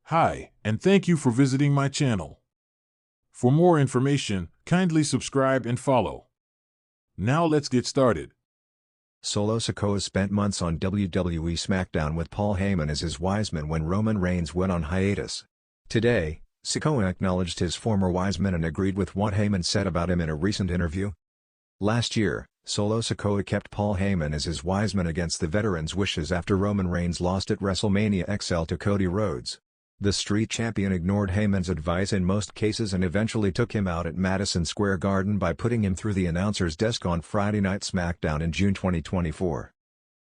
Hi, and thank you for visiting my channel. For more information, kindly subscribe and follow. Now let's get started. Solo Sikoa spent months on WWE SmackDown with Paul Heyman as his wiseman when Roman Reigns went on hiatus. Today, Sikoa acknowledged his former wiseman and agreed with what Heyman said about him in a recent interview. Last year, Solo Sikoa kept Paul Heyman as his wiseman against the veteran's wishes after Roman Reigns lost at WrestleMania XL to Cody Rhodes. The Street Champion ignored Heyman's advice in most cases and eventually took him out at Madison Square Garden by putting him through the announcer's desk on Friday Night SmackDown in June 2024.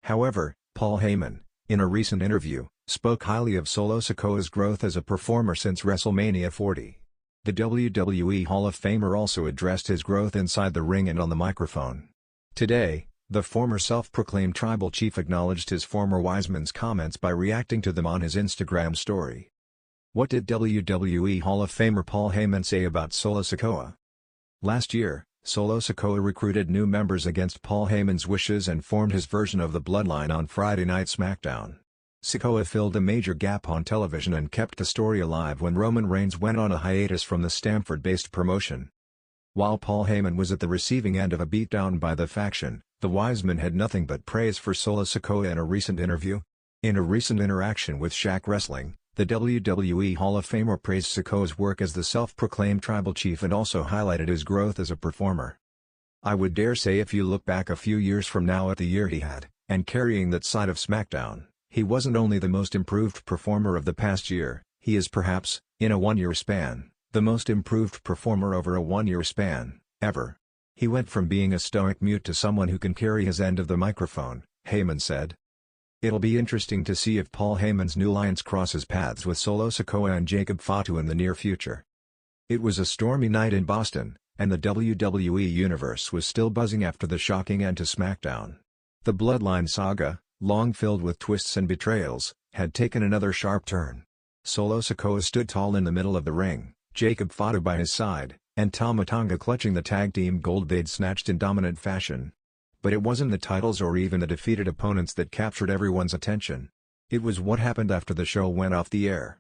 However, Paul Heyman, in a recent interview, spoke highly of Solo Sikoa's growth as a performer since WrestleMania 40. The WWE Hall of Famer also addressed his growth inside the ring and on the microphone. Today, the former self-proclaimed tribal chief acknowledged his former wiseman's comments by reacting to them on his Instagram story. What did WWE Hall of Famer Paul Heyman say about Solo Sikoa? Last year, Solo Sikoa recruited new members against Paul Heyman's wishes and formed his version of the Bloodline on Friday Night SmackDown. Sikoa filled a major gap on television and kept the story alive when Roman Reigns went on a hiatus from the Stamford-based promotion. While Paul Heyman was at the receiving end of a beatdown by the faction, the wiseman had nothing but praise for Solo Sikoa in a recent interview. In a recent interaction with Shaq Wrestling, the WWE Hall of Famer praised Sikoa's work as the self-proclaimed tribal chief and also highlighted his growth as a performer. "I would dare say if you look back a few years from now at the year he had, and carrying that side of SmackDown, he wasn't only the most improved performer of the past year, he is perhaps, in a one-year span, the most improved performer over a one-year span, ever. He went from being a stoic mute to someone who can carry his end of the microphone," Heyman said. It'll be interesting to see if Paul Heyman's new alliance crosses paths with Solo Sikoa and Jacob Fatu in the near future. It was a stormy night in Boston, and the WWE Universe was still buzzing after the shocking end to SmackDown. The Bloodline saga, long filled with twists and betrayals, had taken another sharp turn. Solo Sikoa stood tall in the middle of the ring, Jacob Fatu by his side, and Tama Tonga clutching the tag team gold they'd snatched in dominant fashion. But it wasn't the titles or even the defeated opponents that captured everyone's attention. It was what happened after the show went off the air.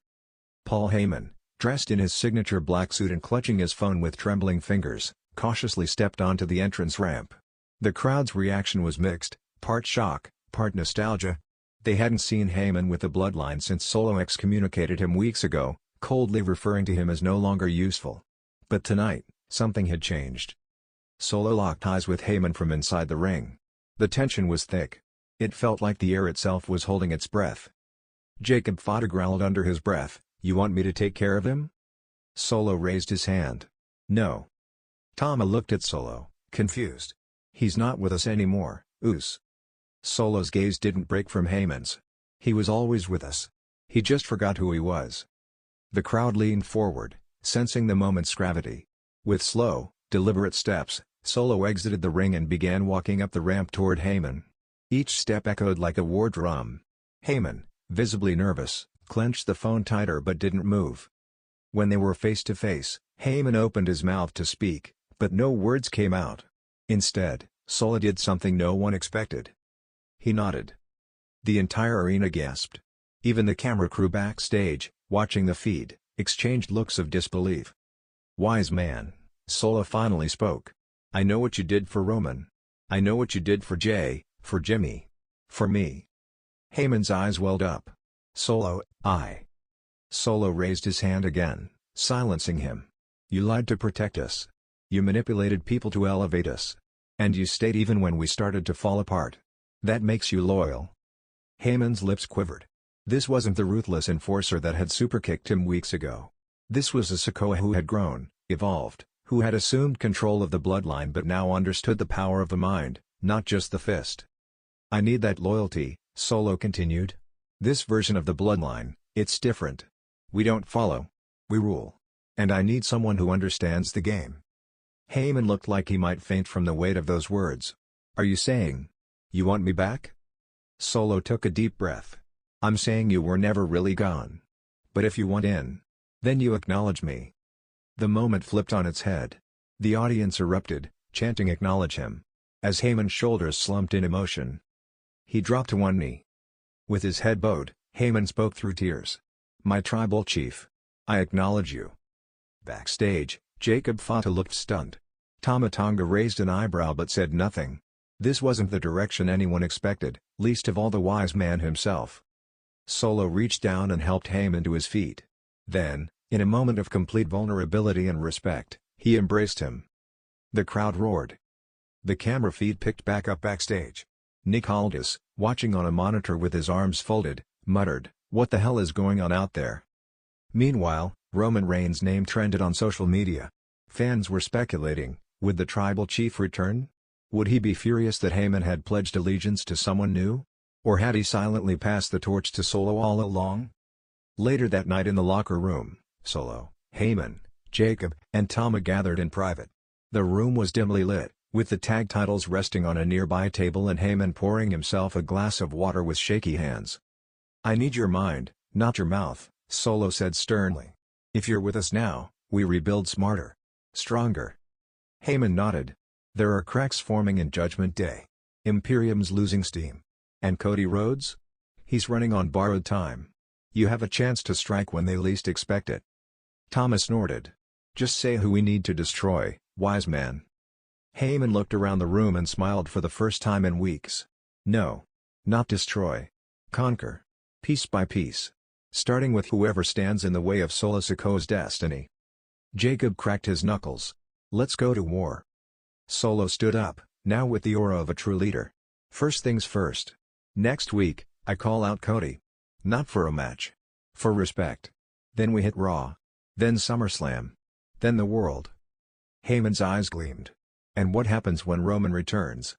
Paul Heyman, dressed in his signature black suit and clutching his phone with trembling fingers, cautiously stepped onto the entrance ramp. The crowd's reaction was mixed, part shock, part nostalgia. They hadn't seen Heyman with the Bloodline since Solo excommunicated him weeks ago, coldly referring to him as no longer useful. But tonight, something had changed. Solo locked eyes with Heyman from inside the ring. The tension was thick. It felt like the air itself was holding its breath. Jacob Fatu growled under his breath, "You want me to take care of him?" Solo raised his hand. "No." Tama looked at Solo, confused. "He's not with us anymore, Oos." Solo's gaze didn't break from Heyman's. "He was always with us. He just forgot who he was." The crowd leaned forward, sensing the moment's gravity. With slow, deliberate steps, Solo exited the ring and began walking up the ramp toward Heyman. Each step echoed like a war drum. Heyman, visibly nervous, clenched the phone tighter but didn't move. When they were face to face, Heyman opened his mouth to speak, but no words came out. Instead, Solo did something no one expected. He nodded. The entire arena gasped. Even the camera crew backstage, watching the feed, exchanged looks of disbelief. "Wise man," Solo finally spoke. "I know what you did for Roman. I know what you did for Jay, for Jimmy. For me." Heyman's eyes welled up. "Solo, I." Solo raised his hand again, silencing him. "You lied to protect us. You manipulated people to elevate us. And you stayed even when we started to fall apart. That makes you loyal." Heyman's lips quivered. This wasn't the ruthless enforcer that had superkicked him weeks ago. This was a Sikoa who had grown, evolved, who had assumed control of the Bloodline but now understood the power of the mind, not just the fist. "I need that loyalty," Solo continued. "This version of the Bloodline, it's different. We don't follow. We rule. And I need someone who understands the game." Heyman looked like he might faint from the weight of those words. "Are you saying you want me back?" Solo took a deep breath. "I'm saying you were never really gone. But if you want in, then you acknowledge me." The moment flipped on its head. The audience erupted, chanting "Acknowledge him," as Heyman's shoulders slumped in emotion. He dropped to one knee. With his head bowed, Heyman spoke through tears. My tribal chief. I acknowledge you. Backstage, Jacob Fata looked stunned. Tama Tonga raised an eyebrow but said nothing. This wasn't the direction anyone expected, least of all the wise man himself. Solo reached down and helped Heyman to his feet. Then, in a moment of complete vulnerability and respect, he embraced him. The crowd roared. The camera feed picked back up backstage. Nick Aldis, watching on a monitor with his arms folded, muttered, "What the hell is going on out there?" Meanwhile, Roman Reigns' name trended on social media. Fans were speculating, would the tribal chief return? Would he be furious that Heyman had pledged allegiance to someone new? Or had he silently passed the torch to Solo all along? Later that night in the locker room, Solo, Heyman, Jacob, and Tama gathered in private. The room was dimly lit, with the tag titles resting on a nearby table and Heyman pouring himself a glass of water with shaky hands. "I need your mind, not your mouth," Solo said sternly. "If you're with us now, we rebuild smarter. Stronger." Heyman nodded. "There are cracks forming in Judgment Day. Imperium's losing steam. And Cody Rhodes? He's running on borrowed time. You have a chance to strike when they least expect it." Thomas snorted. "Just say who we need to destroy, wise man." Heyman looked around the room and smiled for the first time in weeks. "No. Not destroy. Conquer. Piece by piece. Starting with whoever stands in the way of Solo Sikoa's destiny." Jacob cracked his knuckles. "Let's go to war." Solo stood up, now with the aura of a true leader. "First things first. Next week, I call out Cody. Not for a match. For respect. Then we hit Raw. Then SummerSlam. Then the world." Heyman's eyes gleamed. "And what happens when Roman returns?"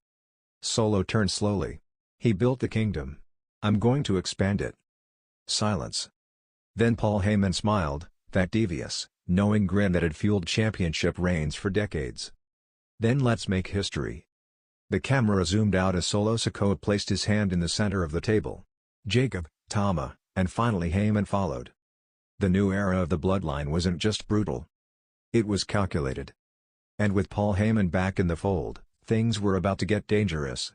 Solo turned slowly. "He built the kingdom. I'm going to expand it." Silence. Then Paul Heyman smiled, that devious, knowing grin that had fueled championship reigns for decades. "Then let's make history." The camera zoomed out as Solo Sikoa placed his hand in the center of the table. Jacob, Tama, and finally Heyman followed. The new era of the bloodline wasn't just brutal. It was calculated. And with Paul Heyman back in the fold, things were about to get dangerous.